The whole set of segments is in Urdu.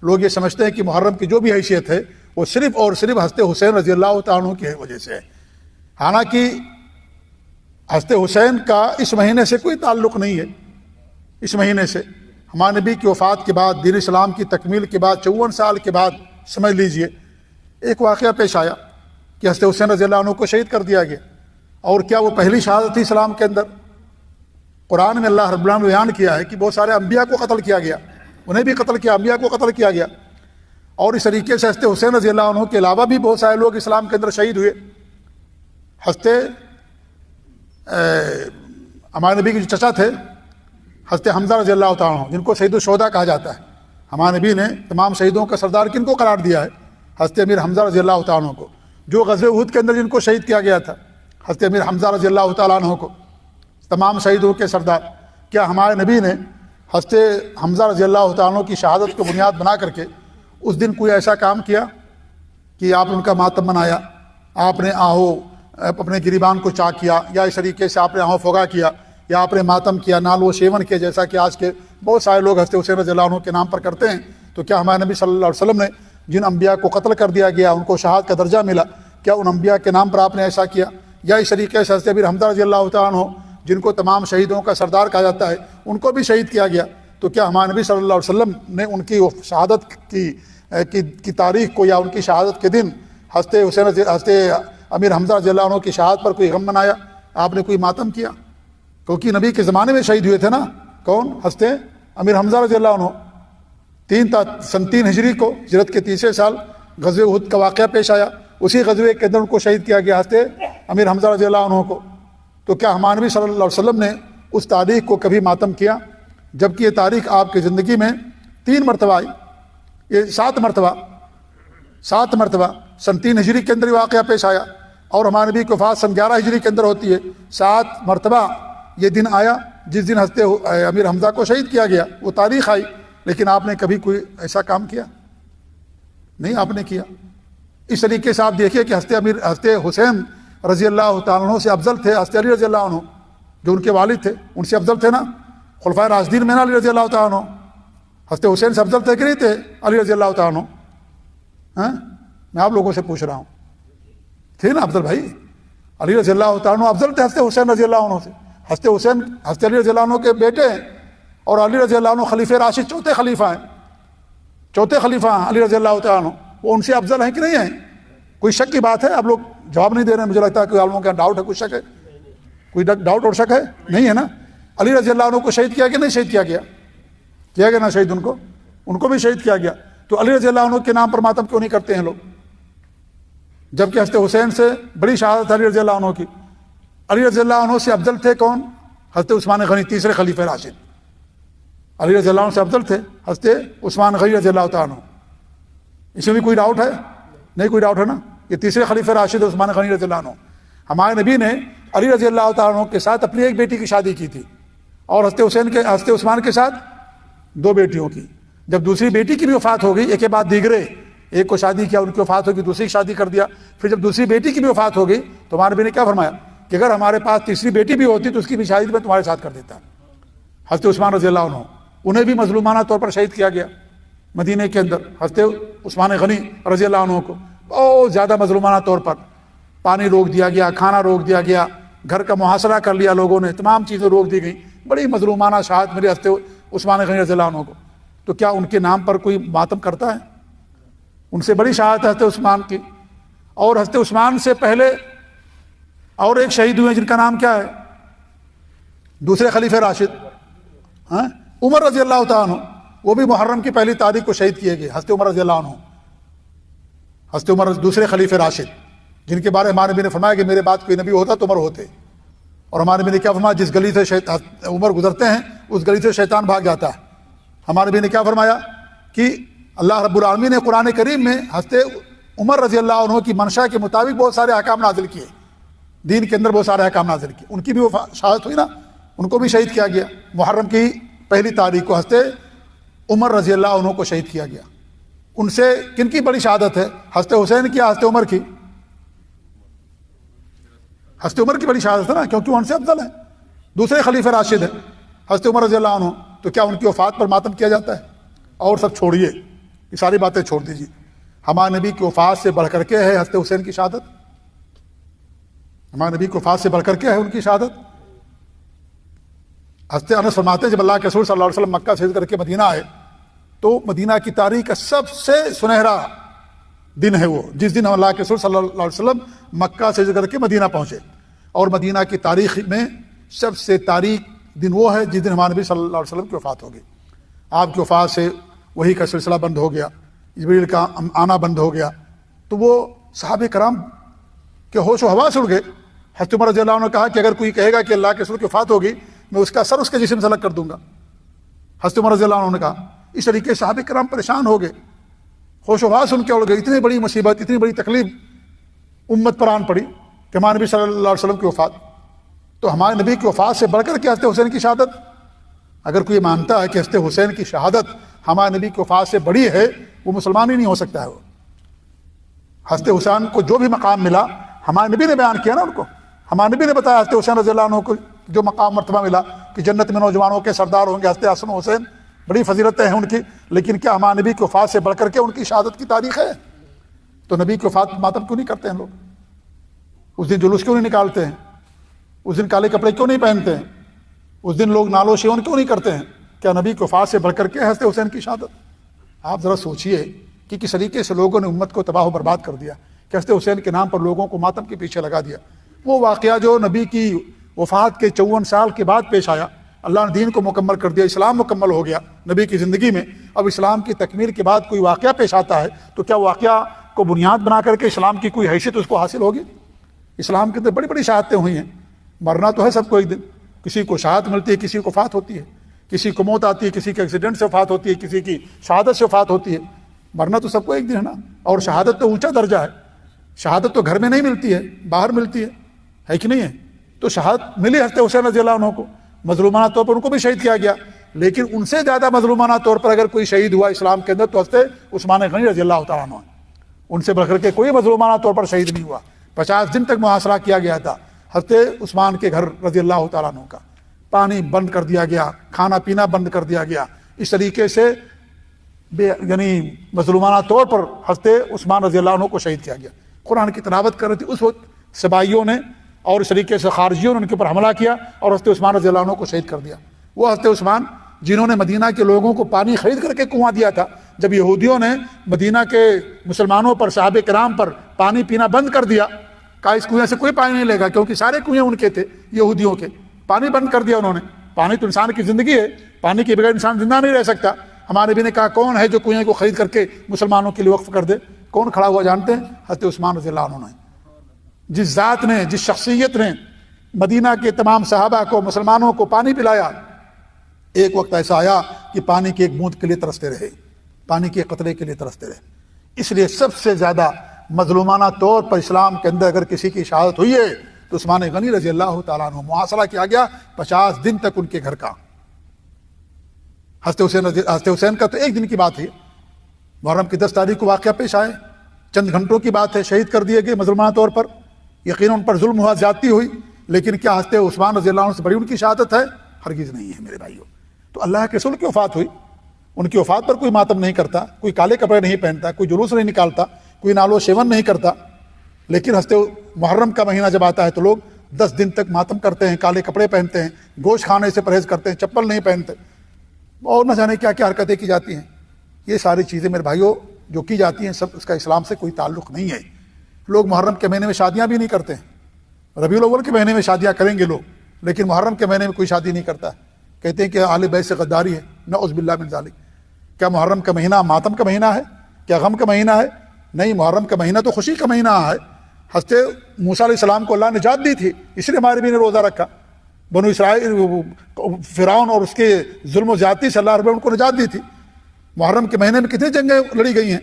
لوگ یہ سمجھتے ہیں کہ محرم کی جو بھی حیثیت ہے وہ صرف اور صرف حضرت حسین رضی اللہ تعالیٰ عنہ کی وجہ سے ہے، حالانکہ حضرت حسین کا اس مہینے سے کوئی تعلق نہیں ہے۔ اس مہینے سے ہمارے نبی کی وفات کے بعد، دین اسلام کی تکمیل کے بعد 54 سال کے بعد سمجھ لیجئے ایک واقعہ پیش آیا کہ حضرت حسین رضی اللہ عنہ کو شہید کر دیا گیا۔ اور کیا وہ پہلی شہادت تھی اسلام کے اندر؟ قرآن میں اللہ رب العالمین نے بیان کیا ہے کہ بہت سارے انبیاء کو قتل کیا گیا، انہیں بھی قتل کیا، انبیاء کو قتل کیا گیا، اور اس طریقے سے حضرت حسین رضی اللہ عنہ کے علاوہ بھی بہت سارے لوگ اسلام کے اندر شہید ہوئے۔ حضرت ہمارے نبی کے جو چچا تھے حضرت حمزہ رضی اللہ تعالیٰ عنہ، جن کو سید الشہداء کہا جاتا ہے، ہمارے نبی نے تمام شہیدوں کا سردار کن کو قرار دیا ہے؟ حضرت امیر حمزہ رضی اللہ تعالیٰ عنہ کو، جو غزوہ احد کے اندر جن کو شہید کیا گیا تھا، حضرت امیر حمزہ رضی اللہ تعالیٰ عنہ کو، تمام شہیدوں کے سردار۔ کیا ہمارے نبی نے حضرت حمزہ رضی اللہ تعالیٰ عنہ کی شہادت کو بنیاد بنا کر کے اس دن کوئی ایسا کام کیا کہ آپ نے ان کا ماتم منایا، آپ نے آہو اپنے گریبان کو چاک کیا، یا اس طریقے سے آپ نے آہو فغا کیا، یا آپ نے ماتم کیا، نال و شیون کیا، جیسا کہ آج کے بہت سارے لوگ حضرت حسین رضی اللہ عنہ کے نام پر کرتے ہیں؟ تو کیا ہمارے نبی صلی اللہ علیہ وسلم نے جن انبیاء کو قتل کر دیا گیا، ان کو شہادت کا درجہ ملا، کیا ان انبیاء کے نام پر آپ نے ایسا کیا؟ یا اس طریقے سے حضرت امیر حمزہ رضی اللہ تعالیٰ عنہ، جن کو تمام شہیدوں کا سردار کہا جاتا ہے، ان کو بھی شہید کیا گیا، تو کیا ہمارے نبی صلی اللہ علیہ وسلم نے ان کی شہادت کی تاریخ کو، یا ان کی شہادت کے دن حضرت امیر حمزہ رضی اللہ عنہ کی شہادت پر کوئی غم منایا؟ آپ نے کوئی ماتم کیا؟ کیونکہ نبی کے زمانے میں شہید ہوئے تھے نا، کون؟ حضرت امیر حمزہ رضی اللہ عنہ۔ سن 3 ہجری کو، ہجرت کے تیسرے سال غزوہ احد کا واقعہ پیش آیا، اسی غزوے کے اندر ان کو شہید کیا گیا، حضرت امیر حمزہ رضی اللہ عنہ کو۔ تو کیا ہمارے نبی صلی اللہ علیہ وسلم نے اس تاریخ کو کبھی ماتم کیا؟ جبکہ یہ تاریخ آپ کی زندگی میں 3 مرتبہ آئی، یہ 7 مرتبہ سن 3 ہجری کے اندر واقعہ پیش آیا، اور ہمارے نبی کی وفات سن 11 ہجری کے اندر ہوتی ہے۔ 7 مرتبہ یہ دن آیا جس دن حضرت امیر حمزہ کو شہید کیا گیا، وہ تاریخ آئی، لیکن آپ نے کبھی کوئی ایسا کام کیا؟ نہیں، آپ نے کیا۔ اس طریقے سے آپ دیکھیے کہ حضرت حسین رضی اللہ تعالیٰ عنہ سے افضل تھے حضرت علی رضی اللہ عنہ، جو ان کے والد تھے، ان سے افضل تھے نا خلفائے راشدین میں نا علی رضی اللہ تعالیٰ عنہ۔ حضرت حسین سے افضل تھے کہ نہیں تھے علی رضی اللہ تعالیٰ عنہ؟ میں آپ لوگوں سے پوچھ رہا ہوں، تھے نا افضل بھائی؟ علی رضی اللہ تعالیٰ عنہ افضل تھے حضرت حسین رضی اللہ عنہ سے۔ حضرت حسین حضرت علی رضی اللہ عنہ کے بیٹے ہیں، اور علی رضی اللہ عنہ خلیفہ راشد چوتھے خلیفہ ہیں علی رضی اللہ تعالیٰ عنہ، وہ ان سے افضل ہیں کہ نہیں ہیں؟ کوئی شک کی بات ہے؟ آپ لوگ جواب نہیں دے رہے ہیں، مجھے لگتا ہے کوئی عالموں کا ڈاؤٹ ہے، کوئی شک ہے، کوئی ڈاؤٹ اور شک ہے؟ نہیں ہے نا؟ علی رضی اللہ عنہ کو شہید کیا کہ نہیں شہید کیا گیا نا شہید، ان کو بھی شہید کیا گیا۔ تو علی رضی اللہ عنہ کے نام پر ماتم کیوں نہیں کرتے ہیں لوگ؟ جبکہ حضرت حسین سے بڑی شہادت علی رضی اللہ عنہ کی۔ علی رضی اللہ عنہ سے افضل تھے کون؟ حضرت عثمان غنی، تیسرے خلیفہ راشد۔ علی رضی اللہ عنہ سے افضل تھے حضرت عثمان غنی رضی اللہ تعالیٰ عنہ۔ اس میں بھی کوئی ڈاؤٹ ہے؟ نہیں، کوئی ڈاؤٹ ہے نا؟ یہ تیسرے خلیفہ راشد عثمان غنی رضی اللہ عنہ۔ ہمارے نبی نے علی رضی اللہ تعالیٰ عنہ کے ساتھ اپنی ایک بیٹی کی شادی کی تھی، اور حضرت عثمان کے ساتھ 2 بیٹیوں کی۔ جب دوسری بیٹی کی بھی وفات ہو گئی، ایک کے بعد دیگرے، ایک کو شادی کیا، ان کی وفات ہوگی، دوسری کی شادی کر دیا، پھر جب دوسری بیٹی کی بھی وفات ہو گئی تو ہمارے نبی نے کیا فرمایا کہ اگر ہمارے پاس تیسری بیٹی بھی ہوتی تو اس کی بھی شادی میں تمہارے ساتھ کر دیتا۔ حضرت عثمان رضی اللہ عنہ، انہیں بھی مظلومانہ طور پر شہید کیا گیا مدینہ کے اندر۔ حضرت عثمان غنی رضی اللہ عنہ کو بہت زیادہ مظلومانہ طور پر پانی روک دیا گیا، کھانا روک دیا گیا، گھر کا محاصرہ کر لیا لوگوں نے، تمام چیزیں روک دی گئیں، بڑی مظلومانہ شہادت میرے حضرت عثمان غنی رضی اللہ عنہ کو۔ تو کیا ان کے نام پر کوئی ماتم کرتا ہے؟ ان سے بڑی شہادت حضرت عثمان کی۔ اور حضرت عثمان سے پہلے اور ایک شہید ہوئے جن کا نام کیا ہے؟ دوسرے خلیفہ راشد عمر رضی اللہ تعالیٰ عنہ، وہ بھی محرم کی پہلی تاریخ کو شہید کیے گئے، حضرت عمر رضی اللہ عنہ۔ حضرت عمر دوسرے خلیفہ راشد، جن کے بارے میں ہمارے نبی نے فرمایا کہ میرے بعد کوئی نبی ہوتا تو عمر ہوتے، اور ہمارے نبی نے کیا فرمایا؟ جس گلی سے عمر گزرتے ہیں اس گلی سے شیطان بھاگ جاتا ہے۔ ہمارے نبی نے کیا فرمایا کہ اللہ رب العالمین نے قرآن کریم میں حضرت عمر رضی اللہ عنہ کی منشا کے مطابق بہت سارے احکام نازل کیے، دین کے اندر بہت سارے احکام نازل کیے۔ ان کی بھی وہ شہادت ہوئی نا، ان کو بھی شہید کیا گیا۔ محرم کی پہلی تاریخ کو حضرت عمر رضی اللہ عنہ کو شہید کیا گیا۔ ان سے کن کی بڑی شہادت ہے؟ حضرت حسین کی، حضرت عمر کی؟ حضرت عمر کی بڑی شہادت ہے نا، کیونکہ وہ ان سے افضل ہے، دوسرے خلیفہ راشد ہیں حضرت عمر رضی اللہ عنہ۔ تو کیا ان کی وفات پر ماتم کیا جاتا ہے؟ اور سب چھوڑیے، یہ ساری باتیں چھوڑ دیجیے. ہمارے نبی کی وفات سے بڑھ کر کے ہے حضرت حسین کی شہادت. ہمارے نبی کی وفات سے بڑھ کر کے ہے ان کی شہادت. حضرت انس فرماتے ہیں جب اللہ کے رسول صلی اللہ علیہ وسلم مکہ سے ہجرت کر کے مدینہ آئے تو مدینہ کی تاریخ کا سب سے سنہرا دن ہے وہ جس دن اللہ کے رسول صلی اللہ علیہ وسلم مکہ سے ہجرت کر کے مدینہ پہنچے. اور مدینہ کی تاریخ میں سب سے تاریخ دن وہ ہے جس دن ہمارے نبی صلی اللہ علیہ وسلم کی وفات ہوگی. آپ کی وفات سے وہی کا سلسلہ بند ہو گیا, جبریل کا آنا بند ہو گیا. تو وہ صحابہ کرام کے ہوش و حواس اڑ گئے. حضرت عمر رضی اللہ عنہ نے کہا کہ اگر کوئی کہے گا کہ اللہ کے رسول کی وفات ہوگی میں اس کا سر اس کے جسم سے الگ کر دوں گا. حضرت عمر رضی اللہ عنہ نے کہا. اس طریقے سے صحابہ کرام پریشان ہو گئے, ہوش و حواس ان کے اڑ گئے. اتنی بڑی مصیبت, اتنی بڑی تکلیف امت پر آن پڑی کہ ہمارے نبی صلی اللہ علیہ وسلم کی وفات. تو ہمارے نبی کی وفات سے بڑھ کر کے حضرت حسین کی شہادت, اگر کوئی مانتا ہے کہ حضرت حسین کی شہادت ہمارے نبی کی وفات سے بڑی ہے وہ مسلمان ہی نہیں ہو سکتا ہے. وہ حضرت حسین کو جو بھی مقام ملا ہمارے نبی نے بیان کیا نا ان کو. ہمارے نبی نے بتایا حضرت حسین رضی اللہ عنہ کو جو مقام مرتبہ ملا کہ جنت میں نوجوانوں کے سردار ہوں گے حضرت حسن حسین, بڑی فضیلتیں ہیں ان کی. لیکن کیا ہمارے نبی کی وفات سے بڑھ کر کے ان کی شہادت کی تاریخ ہے؟ تو نبی کی وفات ماتم کیوں نہیں کرتے ہیں لوگ؟ اس دن جلوس کیوں نہیں نکالتے ہیں؟ اس دن کالے کپڑے کیوں نہیں پہنتے ہیں؟ اس دن لوگ نالو شیون کیوں نہیں کرتے ہیں؟ کیا نبی کی وفات سے بڑھ کر کے حضرت حسین کی شہادت؟ آپ ذرا سوچئے کہ کس طریقے سے لوگوں نے امت کو تباہ و برباد کر دیا, کہ حضرت حسین کے نام پر لوگوں کو ماتم کے پیچھے لگا دیا. وہ واقعہ جو نبی کی وفات کے 54 سال کے بعد پیش آیا, اللہ نے دین کو مکمل کر دیا, اسلام مکمل ہو گیا نبی کی زندگی میں. اب اسلام کی تکمیل کے بعد کوئی واقعہ پیش آتا ہے تو کیا واقعہ کو بنیاد بنا کر کے اسلام کی کوئی حیثیت اس کو حاصل ہوگی؟ اسلام کے اندر بڑی بڑی شہادتیں ہوئی ہیں. مرنا تو ہے سب کو ایک دن, کسی کو شہادت ملتی ہے, کسی کو وفات ہوتی ہے, کسی کو موت آتی ہے, کسی کے ایکسیڈنٹ سے وفات ہوتی ہے, کسی کی شہادت سے وفات ہوتی ہے. مرنا تو سب کو ایک دن ہے نا. اور شہادت تو اونچا درجہ ہے. شہادت تو گھر میں نہیں ملتی ہے, باہر ملتی ہے کہ نہیں ہے؟ تو شہادت ملی حضرت حسین رضی اللہ عنہ کو, مظلومانہ طور پر ان کو بھی شہید کیا گیا. لیکن ان سے زیادہ مظلومانہ طور پر اگر کوئی شہید ہوا اسلام کے اندر تو حضرت عثمان غنی رضی اللہ تعالیٰ عنہ. ان سے بڑھ کر کے کوئی مظلومانہ طور پر شہید نہیں ہوا. 50 دن تک محاصرہ کیا گیا تھا حضرت عثمان کے گھر رضی اللہ تعالیٰ عنہ کا. پانی بند کر دیا گیا, کھانا پینا بند کر دیا گیا. اس طریقے سے یعنی مظلومانہ طور پر حضرت عثمان رضی اللہ عنہ کو شہید کیا گیا. قرآن کی تلاوت کر رہی تھی اس وقت سبائیوں نے اور اس طریقے سے خارجیوں نے ان کے اوپر حملہ کیا اور حضرت عثمان رضی اللہ عنہ کو شہید کر دیا. وہ حضرت عثمان جنہوں نے مدینہ کے لوگوں کو پانی خرید کر کے کنواں دیا تھا. جب یہودیوں نے مدینہ کے مسلمانوں پر, صحابہ کرام پر پانی پینا بند کر دیا, کہا اس کنویں سے کوئی پانی نہیں لے گا, کیونکہ سارے کنویں ان کے تھے یہودیوں کے, پانی بند کر دیا انہوں نے. پانی تو انسان کی زندگی ہے, پانی کے بغیر انسان زندہ نہیں رہ سکتا. ہمارے نبی نے کہا کون ہے جو کنویں کو خرید کر کے مسلمانوں کے لیے وقف کر دے؟ کون کھڑا ہوا جانتے ہیں؟ حضرت عثمان رضی اللہ عنہ نے. جس ذات نے, جس شخصیت نے مدینہ کے تمام صحابہ کو, مسلمانوں کو پانی پلایا, ایک وقت ایسا آیا کہ پانی کی ایک بوند کے لیے ترستے رہے, پانی کے قطرے کے لیے ترستے رہے. اس لیے سب سے زیادہ مظلومانہ طور پر اسلام کے اندر اگر کسی کی شہادت ہوئی ہے تو عثمان غنی رضی اللہ تعالیٰ عنہ. محاصرہ کیا گیا 50 دن تک ان کے گھر کا. حضرت حسین کا تو ایک دن کی بات ہے, محرم کی 10 تاریخ کو واقعہ پیش آئے, چند گھنٹوں کی بات ہے, شہید کر دیے گئے مظلومانہ طور پر. یقیناً ان پر ظلم ہوا, زیادتی ہوئی, لیکن کیا حضرت عثمان رضی اللہ عنہ سے بڑی ان کی شہادت ہے؟ ہرگز نہیں ہے میرے بھائیوں. تو اللہ کے رسول کی وفات ہوئی, ان کی وفات پر کوئی ماتم نہیں کرتا, کوئی کالے کپڑے نہیں پہنتا, کوئی جلوس نہیں نکالتا, کوئی نالو شیون نہیں کرتا. لیکن حضرت محرم کا مہینہ جب آتا ہے تو لوگ 10 دن تک ماتم کرتے ہیں, کالے کپڑے پہنتے ہیں, گوشت کھانے سے پرہیز کرتے ہیں, چپل نہیں پہنتے, اور نہ جانے کیا کیا حرکتیں کی جاتی ہیں. یہ ساری چیزیں میرے بھائیوں جو کی جاتی ہیں سب اس کا اسلام سے کوئی تعلق نہیں ہے. لوگ محرم کے مہینے میں شادیاں بھی نہیں کرتے ہیں. ربیع الاول کے مہینے میں شادیاں کریں گے لوگ, لیکن محرم کے مہینے میں کوئی شادی نہیں کرتا. کہتے ہیں کہ اہل بیت سے غداری ہے, نعوذ باللہ من ذالک. کیا محرم کا مہینہ ماتم کا مہینہ ہے؟ کیا غم کا مہینہ ہے؟ نہیں, محرم کا مہینہ تو خوشی کا مہینہ ہے. حضرت موسیٰ علیہ السلام کو اللہ نے نجات دی تھی, اس لیے ہمارے بھی نے روزہ رکھا. بنو اسرائیل, فرعون اور اس کے ظلم و زیادتی سے اللہ رب ان کو نجات دی تھی. محرم کے مہینے میں کتنی جنگیں لڑی گئی ہیں,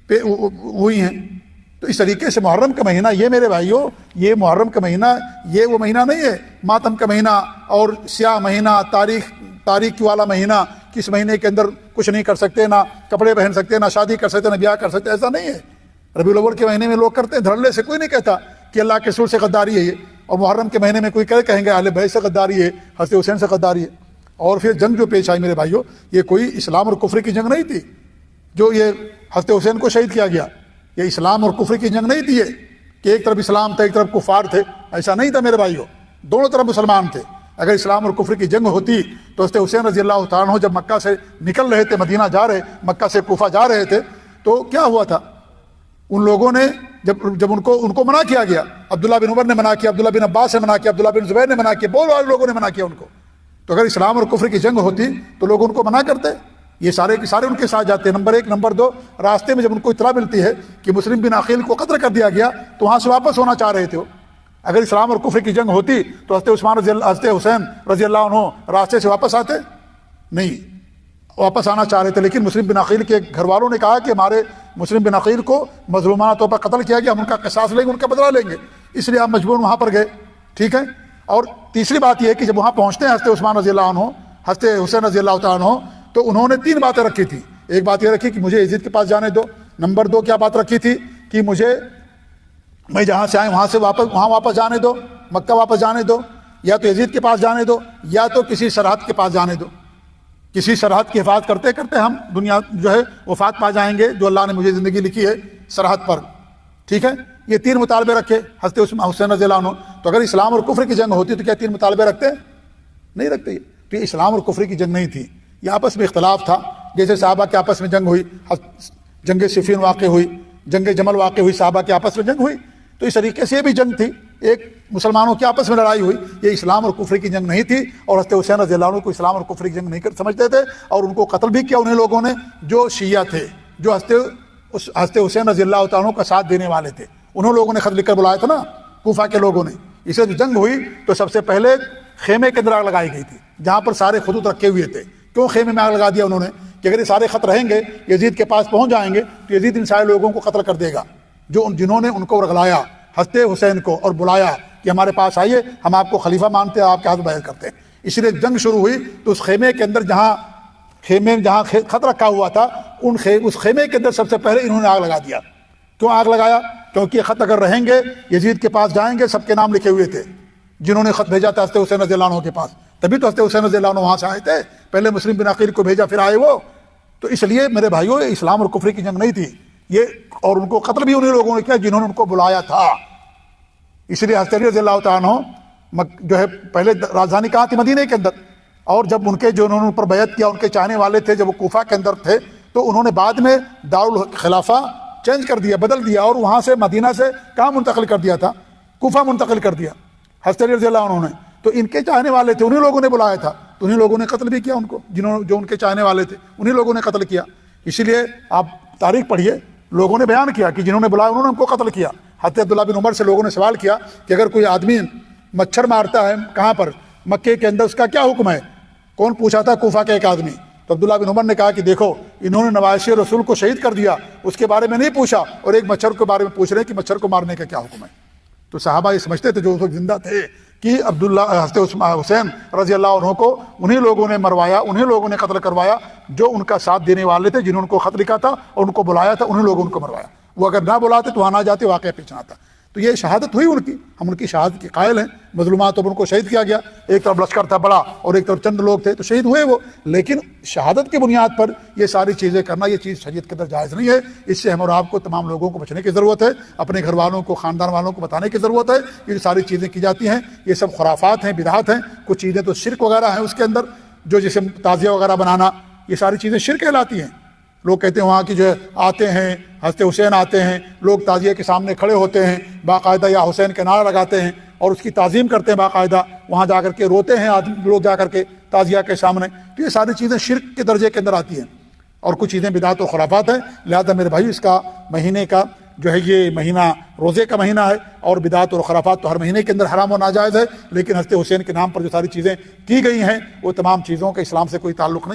ہوئی ہیں. تو اس طریقے سے محرم کا مہینہ, یہ میرے بھائیوں, یہ محرم کا مہینہ یہ وہ مہینہ نہیں ہے ماتم کا مہینہ اور سیاہ مہینہ, تاریخ والا مہینہ. کس مہینے کے اندر کچھ نہیں کر سکتے, نہ کپڑے پہن سکتے, نہ شادی کر سکتے, نہ بیاہ کر سکتے, ایسا نہیں ہے. ربیع الاول کے مہینے میں لوگ کرتے ہیں, دھڑلے سے کوئی نہیں کہتا کہ اللہ کے رسول سے غداری ہے یہ. اور محرم کے مہینے میں کوئی کہیں گے اہل بیت سے غداری ہے, حضرت حسین سے غداری ہے. اور پھر جنگ جو پیش آئی میرے بھائیوں, یہ کوئی اسلام اور کفر کی جنگ نہیں تھی جو یہ حضرت حسین کو شہید کیا گیا، یہ اسلام اور کفر کی جنگ نہیں تھی یہ کہ ایک طرف اسلام تھا ایک طرف کفار تھے، ایسا نہیں تھا میرے بھائیو، دونوں طرف مسلمان تھے۔ اگر اسلام اور کفر کی جنگ ہوتی تو حضرت حسین رضی اللہ تعالیٰ عنہ جب مکہ سے نکل رہے تھے، مدینہ جا رہے، مکہ سے کوفہ جا رہے تھے، تو کیا ہوا تھا؟ ان لوگوں نے جب ان کو منع کیا گیا، عبداللہ بن عمر نے منع کیا، عبداللہ بن عباس نے منع کیا، عبداللہ بن زبیر نے منع کیا، بہت سارے لوگوں نے منع کیا ان کو۔ تو اگر اسلام اور کفر کی جنگ ہوتی تو لوگ ان کو منع کرتے، یہ سارے کے سارے ان کے ساتھ جاتے۔ نمبر ایک، نمبر دو، راستے میں جب ان کو اطلاع ملتی ہے کہ مسلم بن عقیل کو قتل کر دیا گیا تو وہاں سے واپس ہونا چاہ رہے تھے وہ۔ اگر اسلام اور کفر کی جنگ ہوتی تو حضرت حسین رضی اللہ عنہ راستے سے واپس آتے نہیں، واپس آنا چاہ رہے تھے، لیکن مسلم بن عقیل کے گھر والوں نے کہا کہ ہمارے مسلم بن عقیل کو مظلومانہ طور پر قتل کیا گیا، ہم ان کا قصاص لیں گے، ان کا بدلہ لیں گے، اس لیے آپ مجبور وہاں پر گئے، ٹھیک ہے۔ اور تیسری بات یہ ہے کہ جب وہاں پہنچتے ہیں حضرت عثمان رضی اللہ عنہ، حضرت حسین رضی اللہ تعالیٰ عنہ، تو انہوں نے 3 باتیں رکھی تھی۔ ایک بات یہ رکھی کہ مجھے یزید کے پاس جانے دو، نمبر 2 کیا بات رکھی تھی کہ میں جہاں سے آئے وہاں سے وہاں واپس جانے دو، مکہ واپس جانے دو، یا تو یزید کے پاس جانے دو یا تو کسی سرحد کے پاس جانے دو، کسی سرحد کی حفاظت کرتے کرتے ہم دنیا جو ہے وفات پا جائیں گے، جو اللہ نے مجھے زندگی لکھی ہے سرحد پر، ٹھیک ہے۔ یہ 3 مطالبے رکھے حضرت حسین رضی اللہ عنہ۔ تو اگر اسلام اور کفر کی جنگ ہوتی تو کیا 3 مطالبے رکھتے؟ نہیں رکھتے۔ تو یہ اسلام اور کفر کی جنگ نہیں تھی، یہ آپس میں اختلاف تھا۔ جیسے صحابہ کے آپس میں جنگ ہوئی، جنگ صفین واقع ہوئی، جنگ جمل واقع ہوئی، صحابہ کے آپس میں جنگ ہوئی، تو اس طریقے سے یہ بھی جنگ تھی، ایک مسلمانوں کے آپس میں لڑائی ہوئی۔ یہ اسلام اور کفر کی جنگ نہیں تھی، اور حضرت حسین رضی اللہ عنہ کو اسلام اور کفر کی جنگ نہیں سمجھتے تھے، اور ان کو قتل بھی کیا انہیں لوگوں نے جو شیعہ تھے، جو حضرت حسین رضی اللہ تعالیٰ عنہ کا ساتھ دینے والے تھے، انہوں لوگوں نے خط لکھ کر بلایا تھا نا کوفہ کے لوگوں نے۔ اسے جو جنگ ہوئی تو سب سے پہلے خیمے کے اندر آگ لگائی گئی تھی، جہاں پر سارے خطوط رکھے ہوئے تھے۔ کیوں خیمے میں آگ لگا دیا انہوں نے؟ کہ اگر یہ سارے خط رہیں گے، یزید کے پاس پہنچ جائیں گے تو یزید ان سارے لوگوں کو قتل کر دے گا، جنہوں نے ان کو رگلایا حضرت حسین کو اور بلایا کہ ہمارے پاس آئیے، ہم آپ کو خلیفہ مانتے ہیں، آپ کے ہاتھ بیعت کرتے ہیں۔ اس لیے جنگ شروع ہوئی تو اس خیمے کے اندر جہاں خط رکھا ہوا تھا، اس خیمے کے اندر سب سے پہلے انہوں نے آگ لگا دیا۔ کیوں آگ لگایا؟ کیونکہ یہ خط اگر رہیں گے، یزید کے پاس جائیں گے، سب کے نام لکھے ہوئے تھے جنہوں نے خط بھیجا تھا حضرت حسین رضی اللہ عنہ کے پاس، تبھی تو حضرت حسین رضی اللہ عنہ وہاں سے آئے تھے، پہلے مسلم بن عقیل کو بھیجا پھر آئے وہ۔ تو اس لیے میرے بھائیوں، یہ اسلام اور کفر کی جنگ نہیں تھی یہ، اور ان کو قتل بھی انہیں لوگوں نے کیا جنہوں نے ان کو بلایا تھا۔ اس لیے حضرت علی رضی اللہ تعالیٰ عنہ جو ہے پہلے راجدھانی کہاں تھی؟ مدینہ کے اندر، اور جب ان کے جو انہوں نے ان پر بیعت کیا، ان کے چاہنے والے تھے، جب وہ کوفہ کے اندر تھے تو انہوں نے بعد میں دارالخلافہ چینج کر دیا، بدل دیا، اور وہاں سے مدینہ سے کہاں منتقل کر دیا تھا؟ کوفہ منتقل کر دیا حضرت علی رضی اللہ عنہ نے۔ تو ان کے چاہنے والے تھے، انہیں لوگوں نے بلایا تھا، تو انہیں لوگوں نے قتل بھی کیا ان کو، جو ان کے چاہنے والے تھے انہیں لوگوں نے قتل کیا۔ اسی لیے آپ تاریخ پڑھیے، لوگوں نے بیان کیا کہ جنہوں نے بلایا انہوں نے ان کو قتل کیا۔ حضرت عبداللہ بن عمر سے لوگوں نے سوال کیا کہ اگر کوئی آدمی مچھر مارتا ہے کہاں پر؟ مکے کے اندر، اس کا کیا حکم ہے؟ کون پوچھا تھا؟ کوفہ کا ایک آدمی۔ تو عبداللہ بن عمر نے کہا کہ دیکھو، انہوں نے نواشی رسول کو شہید کر دیا، اس کے بارے میں نہیں پوچھا، اور ایک مچھر کے بارے میں پوچھ رہے ہیں کہ مچھر کو مارنے کا کیا حکم ہے۔ تو صحابہ یہ سمجھتے تھے جو اس وقت زندہ تھے کہ حضرت حسین رضی اللہ عنہ کو انہیں لوگوں نے مروایا، انہیں لوگوں نے قتل کروایا جو ان کا ساتھ دینے والے تھے، جنہوں نے ان کو خط لکھا تھا اور ان کو بلایا تھا، انہیں لوگوں کو مروایا۔ وہ اگر نہ بلاتے تو وہاں نہ جاتے، واقعہ پیچھے آتا۔ تو یہ شہادت ہوئی ان کی، ہم ان کی شہادت کے قائل ہیں۔ مظلومات تو ان کو شہید کیا گیا، ایک طرف لشکر تھا بڑا اور ایک طرف چند لوگ تھے، تو شہید ہوئے وہ، لیکن شہادت کی بنیاد پر یہ ساری چیزیں کرنا، یہ چیز شریعت کے اندر جائز نہیں ہے۔ اس سے ہم اور آپ کو تمام لوگوں کو بچنے کی ضرورت ہے، اپنے گھر والوں کو، خاندان والوں کو بتانے کی ضرورت ہے۔ یہ ساری چیزیں کی جاتی ہیں، یہ سب خرافات ہیں، بدعات ہیں، کچھ چیزیں تو شرک وغیرہ ہیں اس کے اندر، جو جیسے تعزیہ وغیرہ بنانا، یہ ساری چیزیں شرک کہلاتی ہیں۔ لوگ کہتے ہیں وہاں کی جو ہے آتے ہیں، حضرت حسین آتے ہیں، لوگ تعزیہ کے سامنے کھڑے ہوتے ہیں باقاعدہ، یا حسین کے نعرہ لگاتے ہیں اور اس کی تعظیم کرتے ہیں باقاعدہ، وہاں جا کر کے روتے ہیں لوگ جا کر کے تعزیہ کے سامنے۔ تو یہ ساری چیزیں شرک کے درجے کے اندر آتی ہیں، اور کچھ چیزیں بدعت و خرافات ہیں۔ لہذا میرے بھائی، اس کا مہینے کا جو ہے یہ مہینہ روزے کا مہینہ ہے، اور بدعت اور خرافات تو ہر مہینے کے اندر حرام و ناجائز ہے، لیکن حضرت حسین کے نام پر جو ساری چیزیں کی گئی ہیں وہ تمام چیزوں کا اسلام سے کوئی تعلق نہیں۔